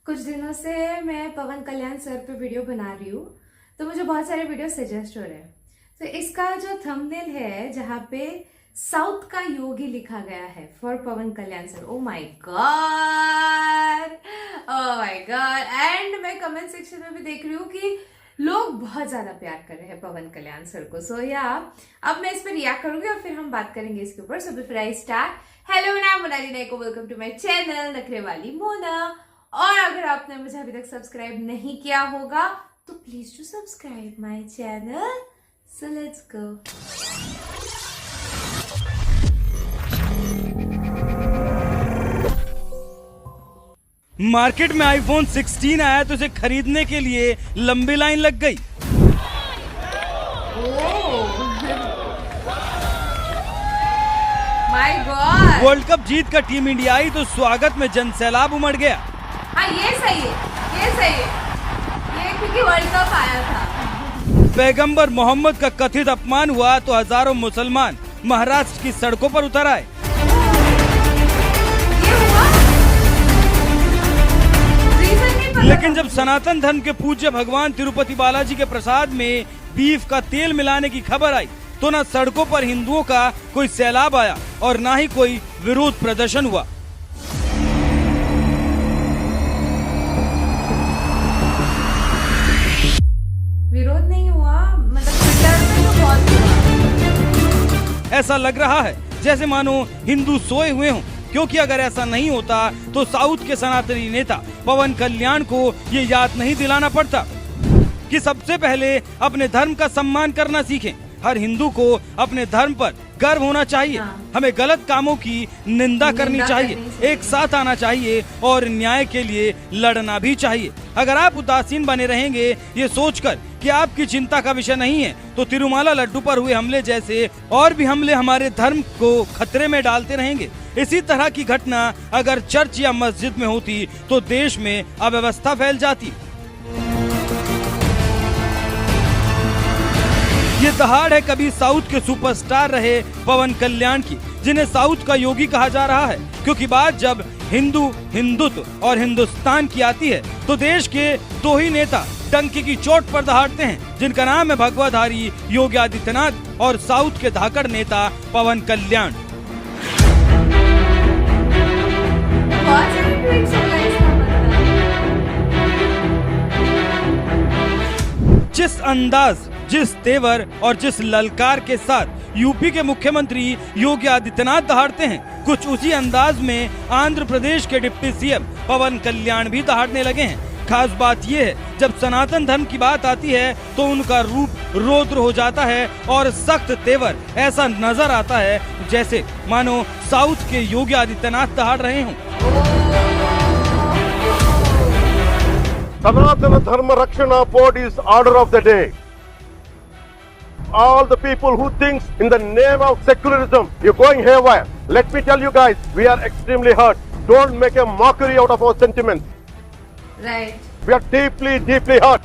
कुछ दिनों से मैं पवन कल्याण सर पे वीडियो बना रही हूँ, तो मुझे बहुत सारे वीडियो सजेस्ट हो रहे हैं। तो इसका जो थंबनेल है जहाँ पे साउथ का योगी लिखा गया है for Pawan Kalyan sir, oh my God, oh my God. And मैं कमेंट सेक्शन में भी देख रही हूँ कि लोग बहुत ज्यादा प्यार कर रहे हैं पवन कल्याण सर को। सो या अब मैं इस पर रिएक्ट करूंगी और फिर हम बात करेंगे इसके ऊपर। So before I start, hello मैं मोनाली नायको, वेलकम टू माय चैनल नखरे वाली मोना। और अगर आपने मुझे अभी तक सब्सक्राइब नहीं किया होगा तो please to subscribe my channel. So let's go. Market में आईफोन 16 आया तो इसे खरीदने के लिए लंबी लाइन लग गई। माय गॉड, वर्ल्ड कप जीत कर टीम इंडिया आई तो स्वागत में जनसैलाब उमड़ गया। हाँ ये सही है, ये सही है, ये क्योंकि वर्ल्ड कप आया था। पैगंबर मोहम्मद का कथित अपमान हुआ तो हजारों मुसलमान महाराष्ट्र की सड़कों पर उतर आए। लेकिन जब सनातन धर्म के पूज्य भगवान तिरुपति बालाजी के प्रसाद में बीफ का तेल मिलाने की खबर आई तो न सड़कों पर हिंदुओं का कोई सैलाब आया और न ही कोई विरोध प्रदर्शन हुआ। विरोध नहीं हुआ, मतलब ट्विटर पे तो बहुत हुआ। ऐसा लग रहा है जैसे मानो हिंदू सोए हुए हों, क्योंकि अगर ऐसा नहीं होता तो साउथ के सनातनी नेता पवन कल्याण को ये याद नहीं दिलाना पड़ता कि सबसे पहले अपने धर्म का सम्मान करना सीखें। हर हिंदू को अपने धर्म पर गर्व होना चाहिए। हमें गलत कामों की निंदा करनी चाहिए, एक साथ आना चाहिए और न्याय के लिए लड़ना भी चाहिए। अगर आप उदासीन बने रहेंगे ये सोचकर कि आपकी चिंता का विषय नहीं है तो तिरुमाला लड्डू पर हुए हमले जैसे और भी हमले हमारे धर्म को खतरे में डालते रहेंगे। इसी तरह की घटना अगर चर्च या मस्जिद में होती तो देश में अव्यवस्था फैल जाती। ये दहाड़ है कभी साउथ के सुपरस्टार रहे पवन कल्याण की, जिन्हें साउथ का योगी कहा जा रहा है, क्योंकि बात जब हिंदुत्व और हिंदुस्तान की आती है तो देश के दो ही नेता डंकी की चोट पर दहाड़ते हैं, जिनका नाम है भगवाधारी योगी आदित्यनाथ और साउथ के धाकड़ नेता पवन कल्याण। जिस अंदाज, जिस तेवर और जिस ललकार के साथ यूपी के मुख्यमंत्री योगी आदित्यनाथ दहाड़ते हैं, कुछ उसी अंदाज में आंध्र प्रदेश के डिप्टी सीएम पवन कल्याण भी दहाड़ने लगे हैं। खास बात यह है जब सनातन धर्म की बात आती है तो उनका रूप रौद्र हो जाता है और सख्त तेवर ऐसा नजर आता है जैसे मानो साउथ के योगी आदित्यनाथ दहाड़ रहे हों। Sanatana Dharma Rakshana Board is order of the day. All the people who think in the name of secularism, you're going haywire. Let me tell you guys, we are extremely hurt. Don't make a mockery out of our sentiments. Right. We are deeply, deeply hurt.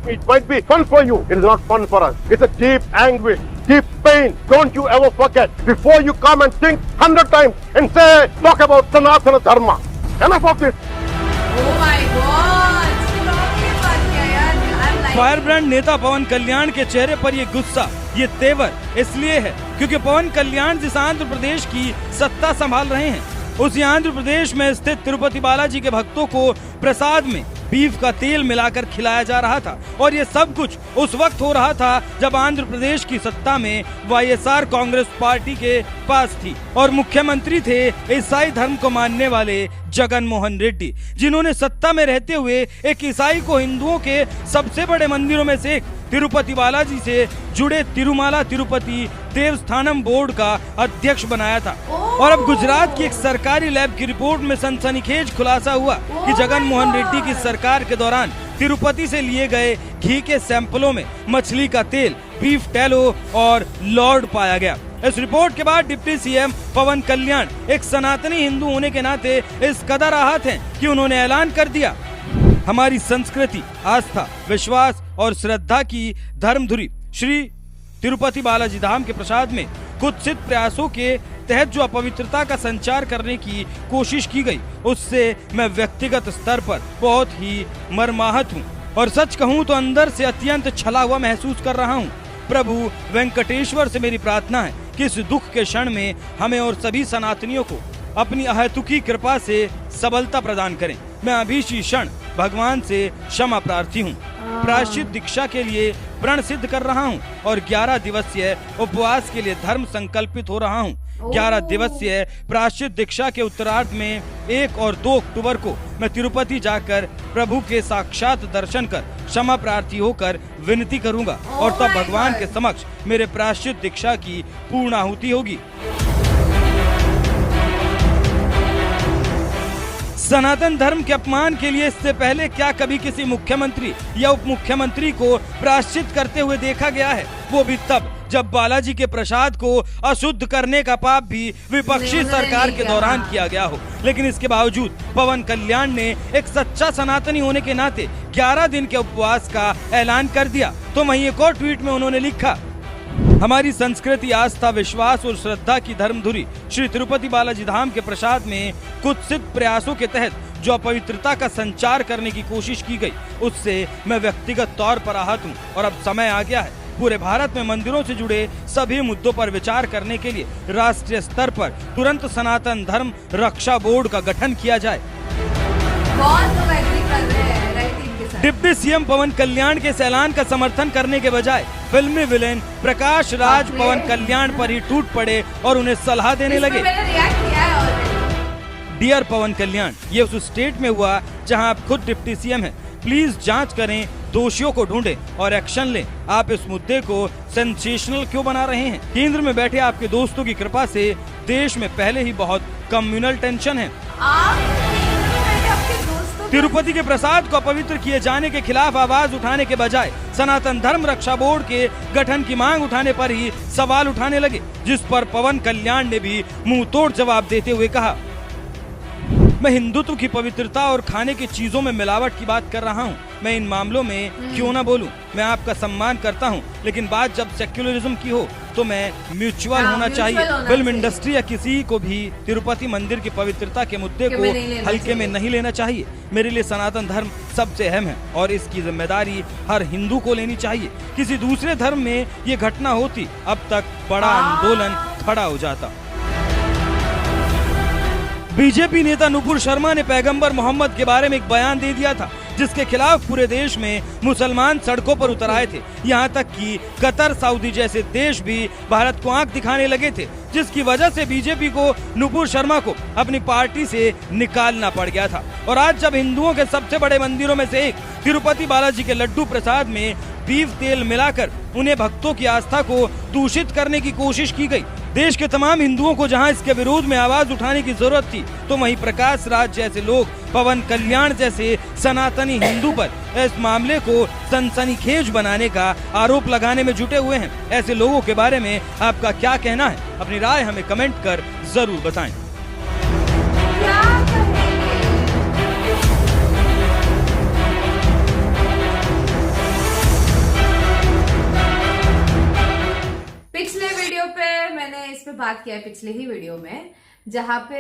It might be fun for you. It is not fun for us. It's a deep anguish, deep pain. Don't you ever forget. Before you come and think 100 times and say, talk about Sanatana Dharma. Enough of this. Oh my God. Fire brand नेता पवन कल्याण के चेहरे पर ये गुस्सा, ये तेवर इसलिए है क्योंकि पवन कल्याण जिस आंध्र प्रदेश की सत्ता संभाल रहे हैं, उसी आंध्र प्रदेश में स्थित तिरुपति बालाजी के भक्तों को प्रसाद में बीफ का तेल मिलाकर खिलाया जा रहा था। और ये सब कुछ उस वक्त हो रहा था जब आंध्र प्रदेश की सत्ता में वाईएसआर कांग्रेस पार्टी के पास थी और मुख्यमंत्री थे ईसाई धर्म को मानने वाले जगन मोहन रेड्डी, जिन्होंने सत्ता में रहते हुए एक ईसाई को हिंदुओं के सबसे बड़े मंदिरों में से एक तिरुपति बालाजी से जुड़े तिरुमाला तिरुपति देवस्थानम बोर्ड का अध्यक्ष बनाया था। और अब गुजरात की एक सरकारी लैब की रिपोर्ट में सनसनीखेज खुलासा हुआ कि जगन मोहन रेड्डी की सरकार के दौरान तिरुपति से लिए गए घी के सैंपलों में मछली का तेल, बीफ टैलो और लॉर्ड पाया गया। इस रिपोर्ट के बाद डिप्टी सीएम पवन कल्याण एक सनातनी हिंदू होने के नाते इस कदर आहत हैं कि उन्होंने ऐलान कर दिया, हमारी संस्कृति, आस्था, विश्वास और श्रद्धा की धर्मधुरी श्री तिरुपति बालाजी धाम के प्रसाद में कुत्सित प्रयासों के तहत जो अपवित्रता का संचार करने की कोशिश की गई, उससे मैं व्यक्तिगत स्तर पर बहुत ही मर्माहत हूँ और सच कहूँ तो अंदर से अत्यंत छला हुआ महसूस कर रहा हूँ। प्रभु वेंकटेश्वर से मेरी प्रार्थना है कि इस दुख के क्षण में हमें और सभी सनातनियों को अपनी अहेतुकी कृपा से सबलता प्रदान करें। मैं अभी इसी क्षण भगवान से क्षमा प्रार्थी हूँ। प्रायश्चित दीक्षा के लिए प्रण सिद्ध कर रहा हूँ और 11 दिवसीय उपवास के लिए धर्म संकल्पित हो रहा हूँ। 11 दिवसीय प्रायश्चित दीक्षा के उत्तरार्ध में 1 और 2 अक्टूबर को मैं तिरुपति जाकर प्रभु के साक्षात दर्शन कर क्षमा प्रार्थी होकर विनती करूंगा और तब भगवान के समक्ष मेरे प्रायश्चित दीक्षा की पूर्णाहुति होगी। सनातन धर्म के अपमान के लिए इससे पहले क्या कभी किसी मुख्यमंत्री या उप मुख्यमंत्री को प्रायश्चित करते हुए देखा गया है? वो भी तब जब बालाजी के प्रसाद को अशुद्ध करने का पाप भी विपक्षी सरकार के दौरान किया गया हो। लेकिन इसके बावजूद पवन कल्याण ने एक सच्चा सनातनी होने के नाते 11 दिन के उपवास का ऐलान कर दिया। तो वहीं एक और ट्वीट में उन्होंने लिखा, हमारी संस्कृति, आस्था, विश्वास और श्रद्धा की धर्मधुरी श्री तिरुपति बालाजी धाम के प्रसाद में कुत्सित प्रयासों के तहत जो अपवित्रता का संचार करने की कोशिश की गई, उससे मैं व्यक्तिगत तौर पर आहत हूँ और अब समय आ गया है पूरे भारत में मंदिरों से जुड़े सभी मुद्दों पर विचार करने के लिए राष्ट्रीय स्तर पर तुरंत सनातन धर्म रक्षा बोर्ड का गठन किया जाए। डिप्टी सीएम पवन कल्याण के इस ऐलान का समर्थन करने के बजाय फिल्मी विलेन प्रकाश राज पवन कल्याण पर ही टूट पड़े और उन्हें सलाह देने लगे। डियर पवन कल्याण, ये उस स्टेट में हुआ जहां आप खुद डिप्टी सीएम हैं। प्लीज जांच करें, दोषियों को ढूंढें और एक्शन लें। आप इस मुद्दे को सेंसेशनल क्यों बना रहे हैं? केंद्र में बैठे आपके दोस्तों की कृपा से देश में पहले ही बहुत कम्युनल टेंशन है। तिरुपति के प्रसाद को अपवित्र किए जाने के खिलाफ आवाज उठाने के बजाय सनातन धर्म रक्षा बोर्ड के गठन की मांग उठाने पर ही सवाल उठाने लगे, जिस पर पवन कल्याण ने भी मुंह तोड़ जवाब देते हुए कहा, मैं हिंदुत्व की पवित्रता और खाने की चीजों में मिलावट की बात कर रहा हूँ। मैं इन मामलों में क्यों ना बोलूं? मैं आपका सम्मान करता हूँ, लेकिन बात जब सेक्युलरिज्म की हो तो मैं म्यूचुअल होना चाहिए। फिल्म इंडस्ट्री या किसी को भी तिरुपति मंदिर की पवित्रता के मुद्दे को हल्के में नहीं लेना चाहिए। मेरे लिए सनातन धर्म सबसे अहम है और इसकी जिम्मेदारी हर हिंदू को लेनी चाहिए। किसी दूसरे धर्म में ये घटना होती, अब तक बड़ा आंदोलन खड़ा हो जाता। बीजेपी नेता नुपुर शर्मा ने पैगंबर मोहम्मद के बारे में एक बयान दे दिया था, जिसके खिलाफ पूरे देश में मुसलमान सड़कों पर उतर आए थे। यहाँ तक कि कतर, सऊदी जैसे देश भी भारत को आंख दिखाने लगे थे, जिसकी वजह से बीजेपी को नुपुर शर्मा को अपनी पार्टी से निकालना पड़ गया था। और आज जब हिंदुओं के सबसे बड़े मंदिरों में से एक तिरुपति बालाजी के लड्डू प्रसाद में बीफ तेल मिलाकर उन्हें भक्तों की आस्था को दूषित करने की कोशिश की गई, देश के तमाम हिंदुओं को जहां इसके विरोध में आवाज उठाने की जरूरत थी, तो वहीं प्रकाश राज जैसे लोग पवन कल्याण जैसे सनातनी हिंदू पर इस मामले को सनसनीखेज बनाने का आरोप लगाने में जुटे हुए हैं। ऐसे लोगों के बारे में आपका क्या कहना है? अपनी राय हमें कमेंट कर जरूर बताएं। बात किया है पिछले ही वीडियो में, जहाँ पे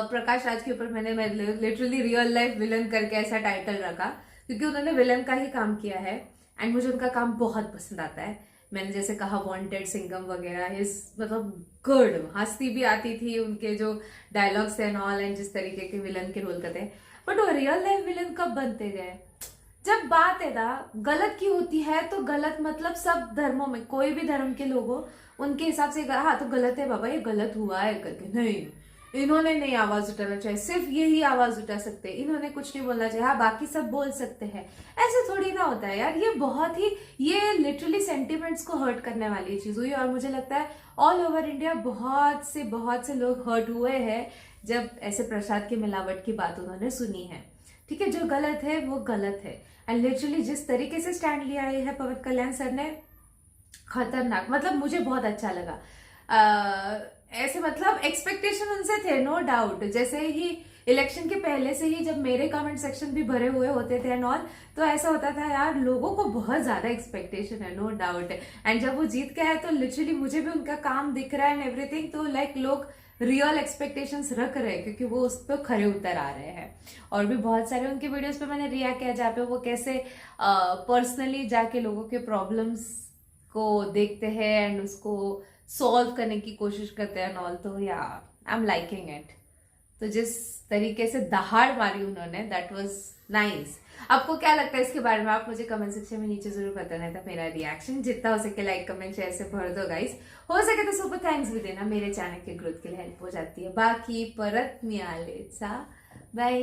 प्रकाश राज के ऊपर मैंने लिटरली रियल लाइफ विलन करके ऐसा टाइटल रखा, क्योंकि उन्होंने विलन का ही काम किया है एंड मुझे उनका काम बहुत पसंद आता है। मैंने जैसे कहा वांटेड, सिंघम वगैरह, मतलब गुड, हंसती भी आती थी उनके जो डायलॉग्स एंड ऑल, एंड जिस तरीके के विलन के रोल करते हैं। बट वो रियल लाइफ विलन कब बनते गए? जब बात है ना गलत की होती है तो गलत, मतलब सब धर्मों में कोई भी धर्म के लोग हो उनके हिसाब से हाँ तो गलत है बाबा, ये गलत हुआ है करके, नहीं इन्होंने नहीं आवाज उठाना चाहिए, सिर्फ यही आवाज उठा सकते हैं, इन्होंने कुछ नहीं बोलना चाहिए, हाँ बाकी सब बोल सकते हैं। ऐसे थोड़ी ना होता है यार। ये बहुत ही, ये लिटरली सेंटिमेंट्स को हर्ट करने वाली चीज हुई और मुझे लगता है ऑल ओवर इंडिया बहुत से लोग हर्ट हुए हैं जब ऐसे प्रसाद की मिलावट की बात उन्होंने सुनी है। ठीक है, जो गलत है वो गलत है। एंड लिटरली जिस तरीके से स्टैंड लिया है पवन कल्याण सर ने, खतरनाक, मतलब मुझे बहुत अच्छा लगा। ऐसे मतलब एक्सपेक्टेशन उनसे थे, नो डाउट। जैसे ही इलेक्शन के पहले से ही जब मेरे कमेंट सेक्शन भी भरे हुए होते थे एंड ऑल, तो ऐसा होता था यार लोगों को बहुत ज्यादा एक्सपेक्टेशन है, नो डाउट है। एंड जब वो जीत के आए तो लिटरली मुझे भी उनका काम दिख रहा है एंड एवरीथिंग, तो लाइक लोग रियल एक्सपेक्टेशंस रख रहे हैं क्योंकि वो उस पर खरे उतर आ रहे हैं। और भी बहुत सारे उनके वीडियोस पे मैंने रिएक्ट किया जहाँ पे वो कैसे पर्सनली जाके लोगों के प्रॉब्लम्स को देखते हैं एंड उसको सॉल्व करने की कोशिश करते हैं ऑल, तो या आई एम लाइकिंग इट। तो जिस तरीके से दहाड़ मारी उन्होंने, दैट वाज नाइस। आपको क्या लगता है इसके बारे में, आप मुझे कमेंट सेक्शन में नीचे जरूर बताना था। मेरा रिएक्शन जितना हो सके लाइक कमेंट शेयर से भर दो गाइस, हो सके तो सुपर थैंक्स भी देना, मेरे चैनल के ग्रोथ के लिए हेल्प हो जाती है। बाकी परत मिळालेचा बाय।